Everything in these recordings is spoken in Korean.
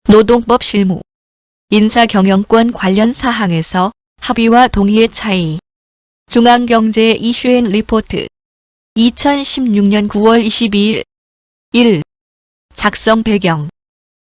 노동법 실무, 인사경영권 관련 사항에서 합의와 동의의 차이. 중앙경제 이슈앤 리포트 2016년 9월 22일 1. 작성 배경.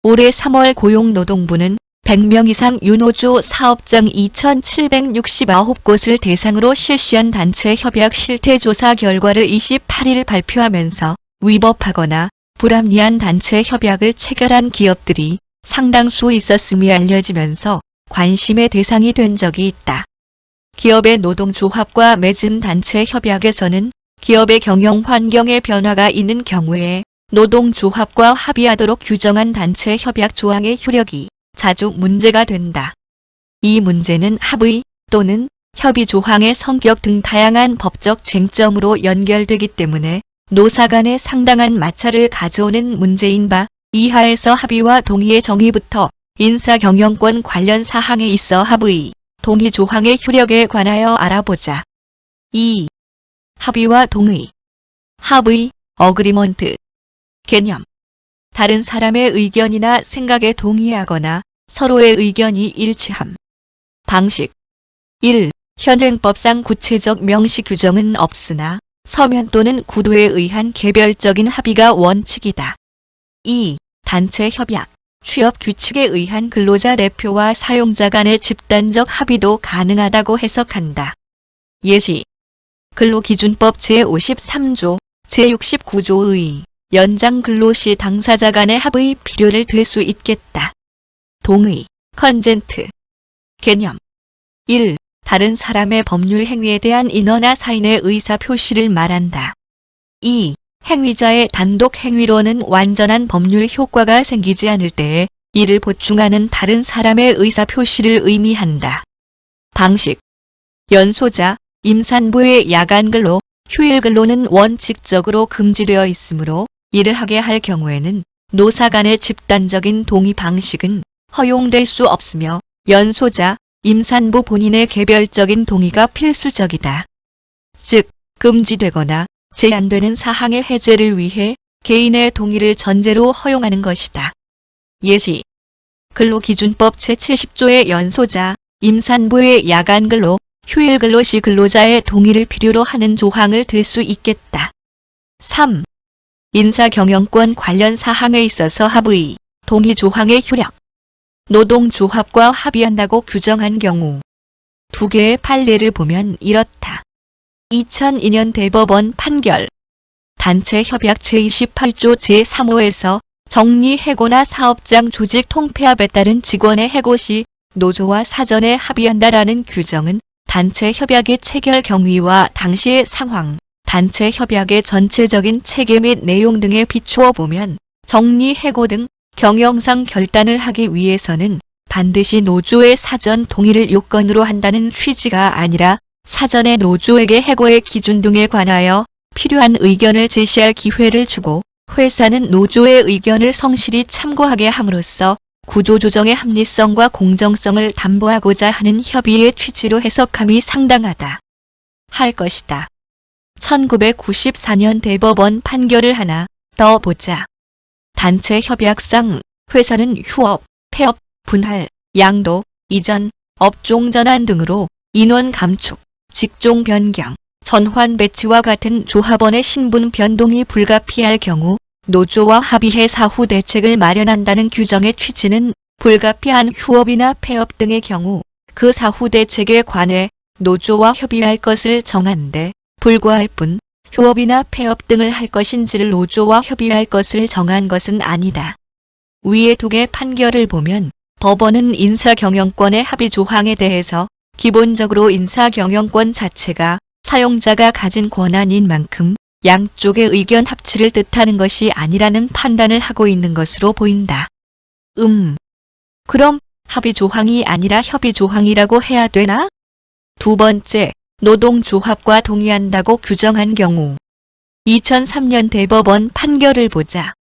올해 3월 고용노동부는 100명 이상 유노조 사업장 2,769곳을 대상으로 실시한 단체 협약 실태조사 결과를 28일 발표하면서 위법하거나 불합리한 단체 협약을 체결한 기업들이 상당수 있었음이 알려지면서 관심의 대상이 된 적이 있다. 기업의 노동조합과 맺은 단체 협약에서는 기업의 경영 환경에 변화가 있는 경우에 노동조합과 합의하도록 규정한 단체 협약 조항의 효력이 자주 문제가 된다. 이 문제는 합의 또는 협의 조항의 성격 등 다양한 법적 쟁점으로 연결되기 때문에 노사 간에 상당한 마찰을 가져오는 문제인 바 이하에서 합의와 동의의 정의부터 인사경영권 관련 사항에 있어 합의, 동의 조항의 효력에 관하여 알아보자. 2. 합의와 동의. 합의, 어그리먼트. 개념. 다른 사람의 의견이나 생각에 동의하거나 서로의 의견이 일치함. 방식. 1. 현행법상 구체적 명시 규정은 없으나 서면 또는 구도에 의한 개별적인 합의가 원칙이다. 2. 단체 협약. 취업 규칙에 의한 근로자 대표와 사용자 간의 집단적 합의도 가능하다고 해석한다. 예시. 근로기준법 제53조, 제69조의 연장 근로시 당사자 간의 합의 필요를 들 수 있겠다. 동의, 컨젠트. 개념. 1. 다른 사람의 법률 행위에 대한 인허나 사인의 의사 표시를 말한다. 2. 행위자의 단독 행위로는 완전한 법률 효과가 생기지 않을 때에 이를 보충하는 다른 사람의 의사 표시를 의미한다. 방식. 연소자, 임산부의 야간근로, 휴일근로는 원칙적으로 금지되어 있으므로 이를 하게 할 경우에는 노사 간의 집단적인 동의 방식은 허용될 수 없으며 연소자, 임산부 본인의 개별적인 동의가 필수적이다. 즉, 금지되거나 제한되는 사항의 해제를 위해 개인의 동의를 전제로 허용하는 것이다. 예시. 근로기준법 제70조의 연소자, 임산부의 야간근로, 휴일근로 시 근로자의 동의를 필요로 하는 조항을 들 수 있겠다. 3. 인사경영권 관련 사항에 있어서 합의, 동의 조항의 효력. 노동조합과 합의한다고 규정한 경우. 두 개의 판례를 보면 이렇다. 2002년 대법원 판결. 단체 협약 제28조 제3호에서 정리해고나 사업장 조직 통폐합에 따른 직원의 해고 시 노조와 사전에 합의한다라는 규정은 단체 협약의 체결 경위와 당시의 상황, 단체 협약의 전체적인 체계 및 내용 등에 비추어 보면 정리해고 등 경영상 결단을 하기 위해서는 반드시 노조의 사전 동의를 요건으로 한다는 취지가 아니라 사전에 노조에게 해고의 기준 등에 관하여 필요한 의견을 제시할 기회를 주고 회사는 노조의 의견을 성실히 참고하게 함으로써 구조조정의 합리성과 공정성을 담보하고자 하는 협의의 취지로 해석함이 상당하다 할 것이다. 1994년 대법원 판결을 하나 더 보자. 단체 협약상 회사는 휴업, 폐업, 분할, 양도, 이전, 업종 전환 등으로 인원 감축, 직종 변경, 전환 배치와 같은 조합원의 신분 변동이 불가피할 경우 노조와 합의해 사후 대책을 마련한다는 규정의 취지는 불가피한 휴업이나 폐업 등의 경우 그 사후 대책에 관해 노조와 협의할 것을 정한 데 불과할 뿐 휴업이나 폐업 등을 할 것인지를 노조와 협의할 것을 정한 것은 아니다. 위의 두 개 판결을 보면 법원은 인사경영권의 합의 조항에 대해서 기본적으로 인사경영권 자체가 사용자가 가진 권한인 만큼 양쪽의 의견 합치를 뜻하는 것이 아니라는 판단을 하고 있는 것으로 보인다. 그럼 합의 조항이 아니라 협의 조항이라고 해야 되나? 두 번째, 노동조합과 동의한다고 규정한 경우. 2003년 대법원 판결을 보자.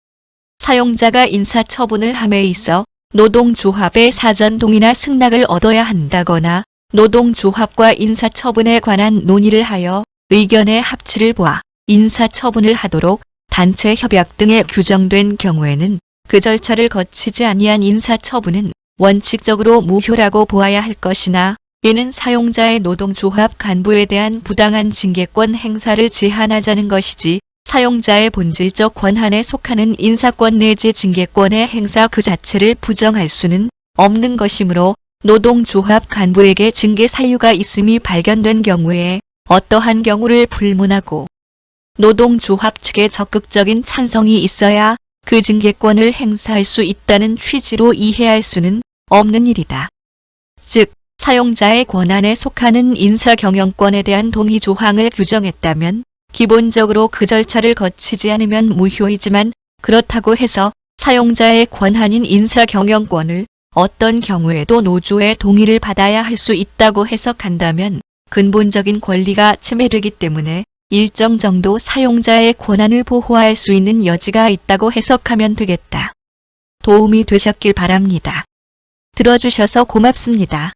사용자가 인사처분을 함에 있어 노동조합의 사전 동의나 승낙을 얻어야 한다거나 노동조합과 인사처분에 관한 논의를 하여 의견의 합치를 보아 인사처분을 하도록 단체 협약 등에 규정된 경우에는 그 절차를 거치지 아니한 인사처분은 원칙적으로 무효라고 보아야 할 것이나 이는 사용자의 노동조합 간부에 대한 부당한 징계권 행사를 제한하자는 것이지 사용자의 본질적 권한에 속하는 인사권 내지 징계권의 행사 그 자체를 부정할 수는 없는 것이므로 노동조합 간부에게 징계 사유가 있음이 발견된 경우에 어떠한 경우를 불문하고 노동조합 측의 적극적인 찬성이 있어야 그 징계권을 행사할 수 있다는 취지로 이해할 수는 없는 일이다. 즉, 사용자의 권한에 속하는 인사경영권에 대한 동의 조항을 규정했다면 기본적으로 그 절차를 거치지 않으면 무효이지만 그렇다고 해서 사용자의 권한인 인사경영권을 어떤 경우에도 노조의 동의를 받아야 할 수 있다고 해석한다면 근본적인 권리가 침해되기 때문에 일정 정도 사용자의 권한을 보호할 수 있는 여지가 있다고 해석하면 되겠다. 도움이 되셨길 바랍니다. 들어주셔서 고맙습니다.